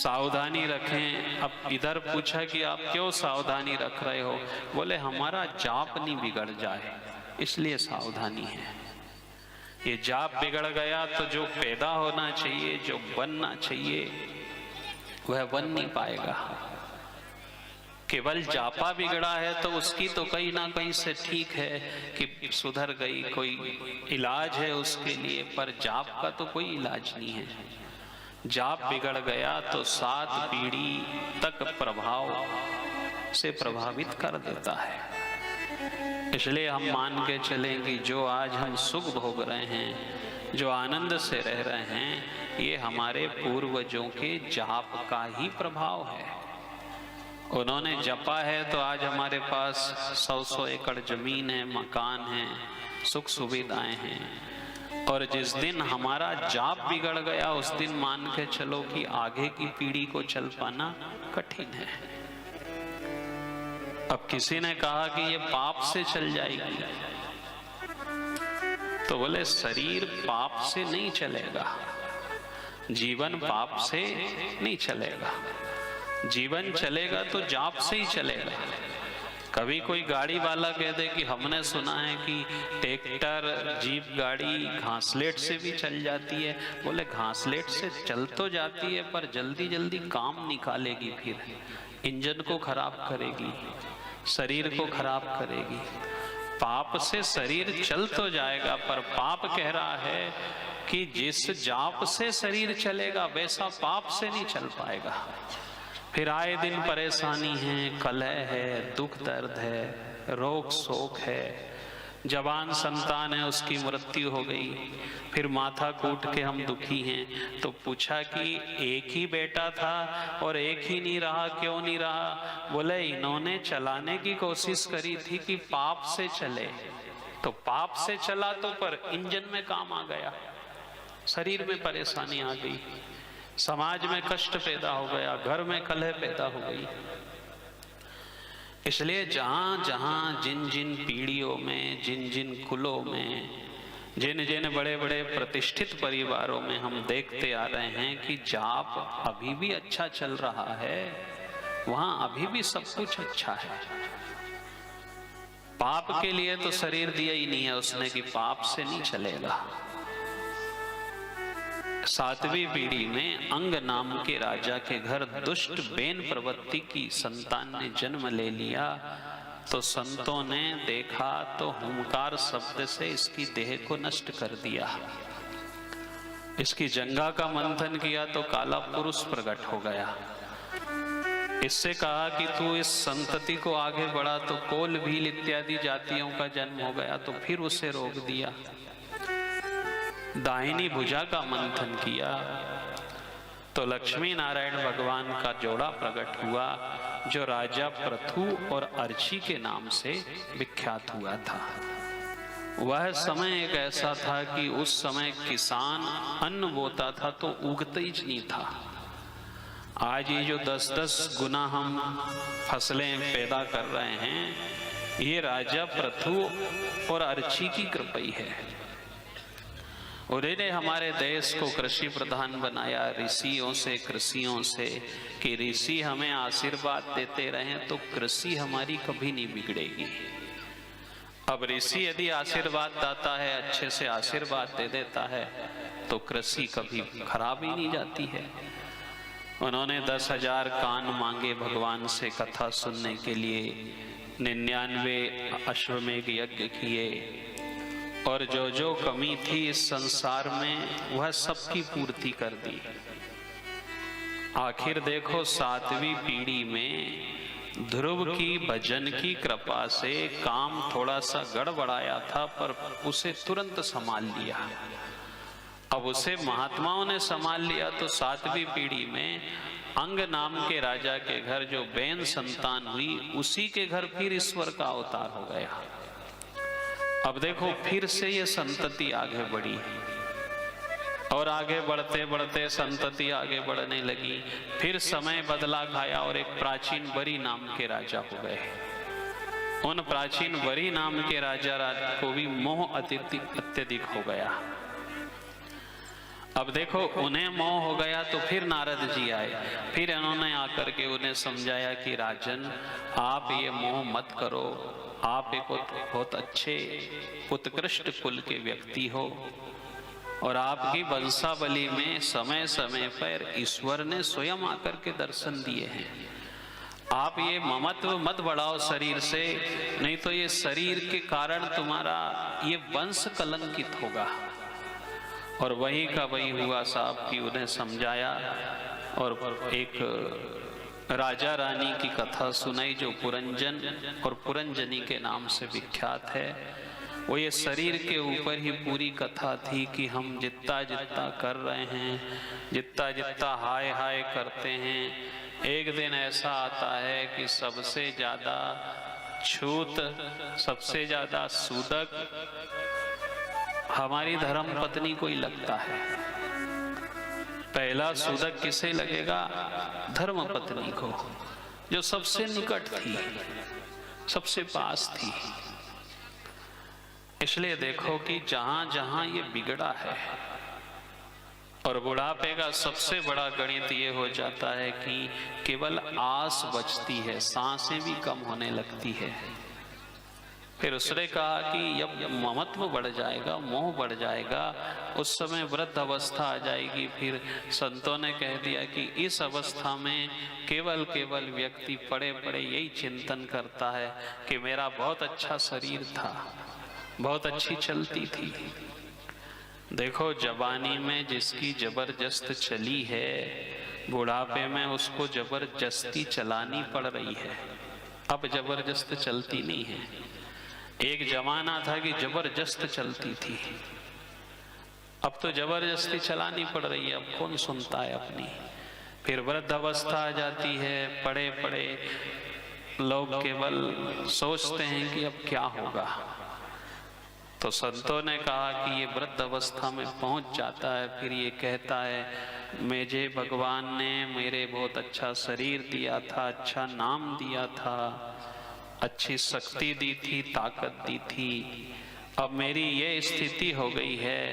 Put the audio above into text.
सावधानी रखें। अब इधर पूछा कि आप क्यों सावधानी रख रहे हो? बोले हमारा जाप नहीं बिगड़ जाए इसलिए सावधानी है। ये जाप बिगड़ गया तो जो पैदा होना चाहिए, जो बनना चाहिए, वह बन नहीं पाएगा। केवल जापा बिगड़ा है तो उसकी तो कहीं ना कहीं से ठीक है कि सुधर गई, कोई इलाज है उसके लिए, पर जाप का तो कोई इलाज नहीं है। जाप बिगड़ गया तो 7 पीढ़ी तक प्रभाव से प्रभावित कर देता है। इसलिए हम मान के चलें कि जो आज हम सुख भोग रहे हैं, जो आनंद से रह रहे हैं, ये हमारे पूर्वजों के जाप का ही प्रभाव है। उन्होंने जपा है तो आज हमारे पास 100-100 एकड़ जमीन है, मकान है, सुख सुविधाएं हैं। और जिस दिन हमारा जाप बिगड़ गया उस दिन मान के चलो कि आगे की पीढ़ी को चल पाना कठिन है। अब किसी ने कहा कि ये पाप से चल जाएगी, तो बोले शरीर पाप से नहीं चलेगा, जीवन पाप से नहीं चलेगा। जीवन चलेगा तो जाप से ही चलेगा। कभी कोई गाड़ी वाला कह दे कि हमने सुना है कि ट्रैक्टर, जीप गाड़ी घासलेट से भी चल जाती है। बोले घासलेट से चल तो जाती है पर जल्दी जल्दी काम निकालेगी, फिर इंजन को खराब करेगी, शरीर को खराब करेगी। पाप से शरीर चल तो जाएगा, पर पाप कह रहा है कि जिस जाप से शरीर चलेगा वैसा पाप से नहीं चल पाएगा। फिर आए दिन परेशानी है, कलह है, दुख दर्द है, रोग शोक है। जवान संतान है उसकी मृत्यु हो गई, फिर माथा कूट के हम दुखी हैं। तो पूछा कि एक ही बेटा था और एक ही नहीं रहा, क्यों नहीं रहा? बोले इन्होंने चलाने की कोशिश करी थी कि पाप से चले, तो पाप से चला तो पर इंजन में काम आ गया, शरीर में परेशानी आ गई, समाज में कष्ट पैदा हो गया, घर में कलह पैदा हो गई। इसलिए जहां जहां जिन जिन पीढ़ियों में, जिन जिन कुलों में, जिन जिन बड़े बड़े प्रतिष्ठित परिवारों में हम देखते आ रहे हैं कि जाप अभी भी अच्छा चल रहा है, वहां अभी भी सब कुछ अच्छा है। पाप के लिए तो शरीर दिया ही नहीं है उसने कि पाप से नहीं चलेगा। 7वीं पीढ़ी में अंग नाम के राजा के घर दुष्ट बेन प्रवृत्ति की संतान ने जन्म ले लिया। तो संतों ने देखा तो हुंकार शब्द से इसकी देह को नष्ट कर दिया। इसकी जंघा का मंथन किया तो काला पुरुष प्रकट हो गया। इससे कहा कि तू इस संतति को आगे बढ़ा, तो कोल भील इत्यादि जातियों का जन्म हो गया। तो फिर उसे रोक दिया। दाहिनी भुजा का मंथन किया तो लक्ष्मी नारायण भगवान का जोड़ा प्रकट हुआ, जो राजा पृथु और अर्ची के नाम से विख्यात हुआ था। वह समय एक ऐसा था कि उस समय किसान अन्न बोता था तो उगता ही नहीं था। आज ये जो 10-10 गुना हम फसलें पैदा कर रहे हैं, ये राजा पृथु और अर्ची की कृपा ही है। उन्होंने हमारे देश को कृषि प्रधान बनाया, ऋषियों से, कृषियों से, कि ऋषि हमें आशीर्वाद देते रहें तो कृषि हमारी कभी नहीं बिगड़ेगी। अब ऋषि यदि आशीर्वाद दाता है, अच्छे से आशीर्वाद दे देता है, तो कृषि कभी खराब ही नहीं जाती है। उन्होंने 10,000 कान मांगे भगवान से कथा सुनने के लिए, 99 अश्वमेघ यज्ञ किए, और जो जो कमी थी इस संसार में वह सबकी पूर्ति कर दी। आखिर देखो 7वीं पीढ़ी में ध्रुव की भजन की कृपा से काम थोड़ा सा गड़बड़ाया था, पर उसे तुरंत संभाल लिया। अब उसे महात्माओं ने संभाल लिया। तो 7वीं पीढ़ी में अंग नाम के राजा के घर जो बेन संतान हुई, उसी के घर फिर ईश्वर का अवतार हो गया। अब देखो फिर से ये संतति आगे बढ़ी और आगे बढ़ते बढ़ते संतति आगे बढ़ने लगी। फिर समय बदला खाया और एक प्राचीन बरी नाम के राजा हो गए। उन प्राचीन बरी नाम के राजा को भी मोह अत्यधिक हो गया। अब देखो उन्हें मोह हो गया तो फिर नारद जी आए, फिर इन्होंने आकर के उन्हें समझाया कि राजन आप ये मोह मत करो, आप एक बहुत अच्छे उत्कृष्ट कुल के व्यक्ति हो और आपकी वंशावली में समय समय पर ईश्वर ने स्वयं आकर के दर्शन दिए हैं। आप ये ममत्व मत बढ़ाओ शरीर से, नहीं तो ये शरीर के कारण तुम्हारा ये वंश कलंकित होगा। और वही का वही हुआ साहब कि उन्हें समझाया और एक राजा रानी की कथा सुनाई जो पुरंजन और पुरंजनी के नाम से विख्यात है। वो ये शरीर के ऊपर ही पूरी कथा थी कि हम जितना जितना कर रहे हैं, जितना जितना हाय हाय करते हैं, एक दिन ऐसा आता है कि सबसे ज्यादा छूत, सबसे ज्यादा सूदक हमारी धर्म पत्नी को ही लगता है। पहला सूदक किसे लगेगा? धर्म पत्नी को, जो सबसे निकट थी, सबसे पास थी। इसलिए देखो कि जहां जहां ये बिगड़ा है, और बुढ़ापे का सबसे बड़ा गणित ये हो जाता है कि केवल आस बचती है, सांसें भी कम होने लगती है। फिर उसने कहा कि जब ममत्व बढ़ जाएगा, मोह बढ़ जाएगा, उस समय वृद्ध अवस्था आ जाएगी। फिर संतों ने कह दिया कि इस अवस्था में केवल केवल व्यक्ति पड़े पड़े यही चिंतन करता है कि मेरा बहुत अच्छा शरीर था, बहुत अच्छी चलती थी। देखो जवानी में जिसकी जबरदस्त चली है, बुढ़ापे में उसको जबरदस्ती चलानी पड़ रही है। अब जबरदस्त चलती नहीं है। एक जमाना था कि जबरदस्त चलती थी, अब तो जबरदस्ती चलानी पड़ रही है। अब कौन सुनता है अपनी? फिर वृद्ध अवस्था आ जाती है, पड़े पड़े लोग केवल सोचते हैं कि अब क्या होगा। तो संतों ने कहा कि ये वृद्ध अवस्था में पहुंच जाता है, फिर ये कहता है मुझे भगवान ने मेरे बहुत अच्छा शरीर दिया था, अच्छा नाम दिया था, अच्छी शक्ति दी थी, ताकत दी थी, अब मेरी ये स्थिति हो गई है